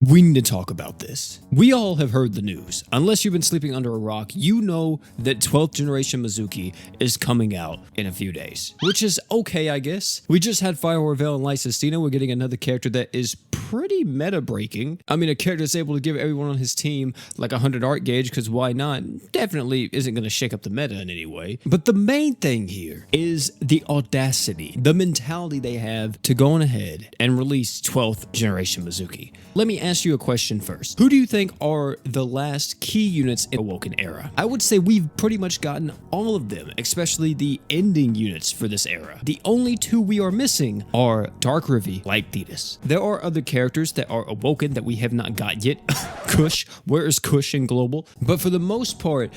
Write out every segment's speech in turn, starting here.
We need to talk about this. We all have heard the news. Unless you've been sleeping under a rock, you know that 12th generation Mizuki is coming out in a few days. Which is okay, I guess. We just had Fire War Veil and Lysistina. We're getting another character that is pretty meta breaking. I mean, a character that's able to give everyone on his team like 100 art gauge, because why not? Definitely isn't going to shake up the meta in any way. But the main thing here is the audacity, the mentality they have to go on ahead and release 12th generation Mizuki. Let me ask you a question first. Who do you think are the last key units in Awoken era? I would say we've pretty much gotten all of them, especially the ending units for this era. The only two we are missing are Dark Rivi, Light Thetis. There are other characters that are Awoken that we have not got yet. Kush, where is Kush in Global? But for the most part,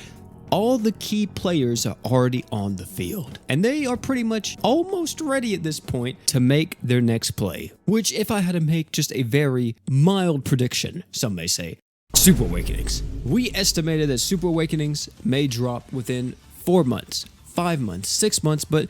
all the key players are already on the field, and they are pretty much almost ready at this point to make their next play. Which, if I had to make just a very mild prediction, some may say, Super Awakenings. We estimated that Super Awakenings may drop within 4 months, 5 months, 6 months, but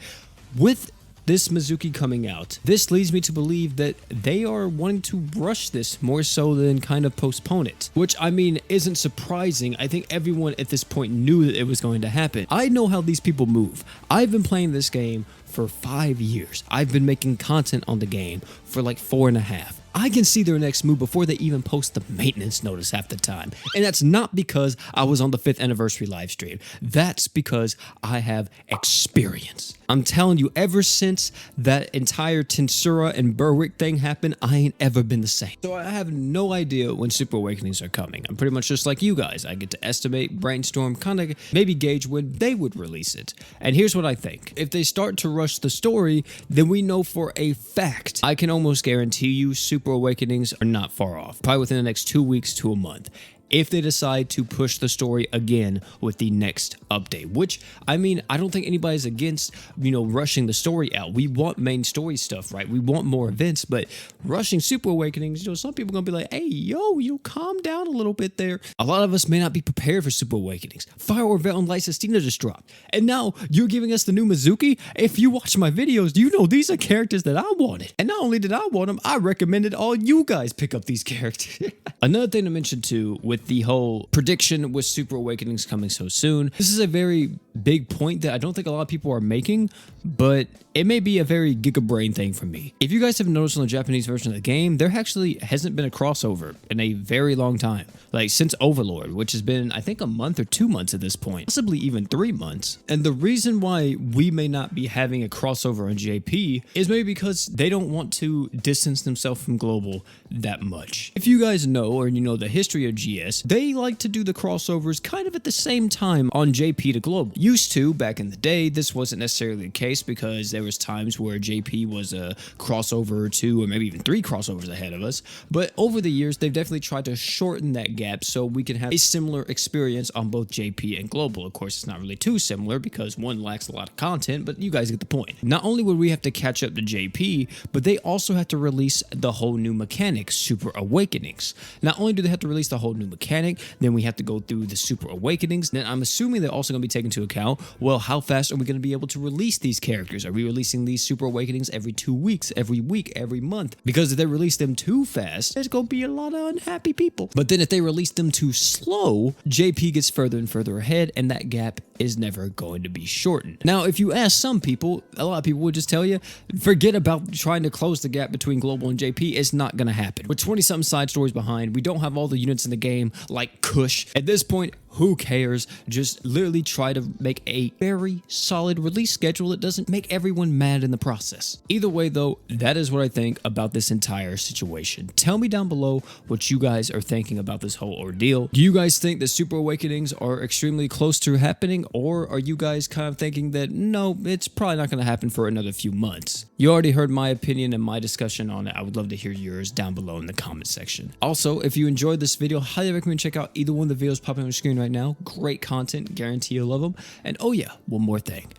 with this Mizuki coming out, this leads me to believe that they are wanting to rush this more so than kind of postpone it. Which, I mean, isn't surprising. I think everyone at this point knew that it was going to happen. I know how these people move. I've been playing this game for 5 years. I've been making content on the game for like 4.5. I can see their next move before they even post the maintenance notice half the time. And that's not because I was on the 5th anniversary live stream. That's because I have experience. I'm telling you, ever since that entire Tensura and Berwick thing happened, I ain't ever been the same. So I have no idea when Super Awakenings are coming. I'm pretty much just like you guys. I get to estimate, brainstorm, kind of maybe gauge when they would release it. And here's what I think. If they start to rush the story, then we know for a fact, I can almost guarantee you Super Awakenings are not far off, probably within the next 2 weeks to a month, if they decide to push the story again with the next update. Which, I mean, I don't think anybody's against, rushing the story out. We want main story stuff, right? We want more events, but rushing Super Awakenings, some people are gonna be like, hey, calm down a little bit there. A lot of us may not be prepared for Super Awakenings. Fire War Veil and Lysistina just dropped, and now you're giving us the new Mizuki? If you watch my videos, you know these are characters that I wanted. And not only did I want them, I recommended all you guys pick up these characters. Another thing to mention too, with the whole prediction with Super Awakenings coming so soon, this is a very big point that I don't think a lot of people are making, but it may be a very gigabrain thing for me. If you guys have noticed on the Japanese version of the game, there actually hasn't been a crossover in a very long time. Like since Overlord, which has been, I think, a month or 2 months at this point, possibly even 3 months. And the reason why we may not be having a crossover on JP is maybe because they don't want to distance themselves from Global that much. If you guys know, or you know the history of GS, they like to do the crossovers kind of at the same time on JP to Global. Used to, back in the day, this wasn't necessarily the case because there was times where JP was a crossover or 2 or maybe even 3 crossovers ahead of us. But over the years, they've definitely tried to shorten that gap so we can have a similar experience on both JP and Global. Of course, it's not really too similar because one lacks a lot of content, but you guys get the point. Not only would we have to catch up to JP, but they also have to release the whole new mechanic, Super Awakenings. Not only do they have to release the whole new mechanic, then we have to go through the Super Awakenings. Then I'm assuming they're also going to be taking into account, well, how fast are we going to be able to release these characters? Are we releasing these Super Awakenings every 2 weeks, every week, every month? Because if they release them too fast, there's going to be a lot of unhappy people. But then if they release them too slow, JP gets further and further ahead, and that gap is never going to be shortened. Now, if you ask some people, a lot of people would just tell you, forget about trying to close the gap between Global and JP. It's not going to happen. We're 20-something side stories behind. We don't have all the units in the game like Kush. At this point, who cares? Just literally try to make a very solid release schedule that doesn't make everyone mad in the process. Either way though, that is what I think about this entire situation. Tell me down below what you guys are thinking about this whole ordeal. Do you guys think that Super Awakenings are extremely close to happening, or are you guys kind of thinking that no, it's probably not going to happen for another few months? You already heard my opinion and my discussion on it. I would love to hear yours down below in the comment section. Also, if you enjoyed this video, highly recommend check out either one of the videos popping on your screen right now. Great content, guarantee you'll love them. And oh yeah, one more thing.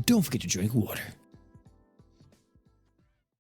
Don't forget to drink water.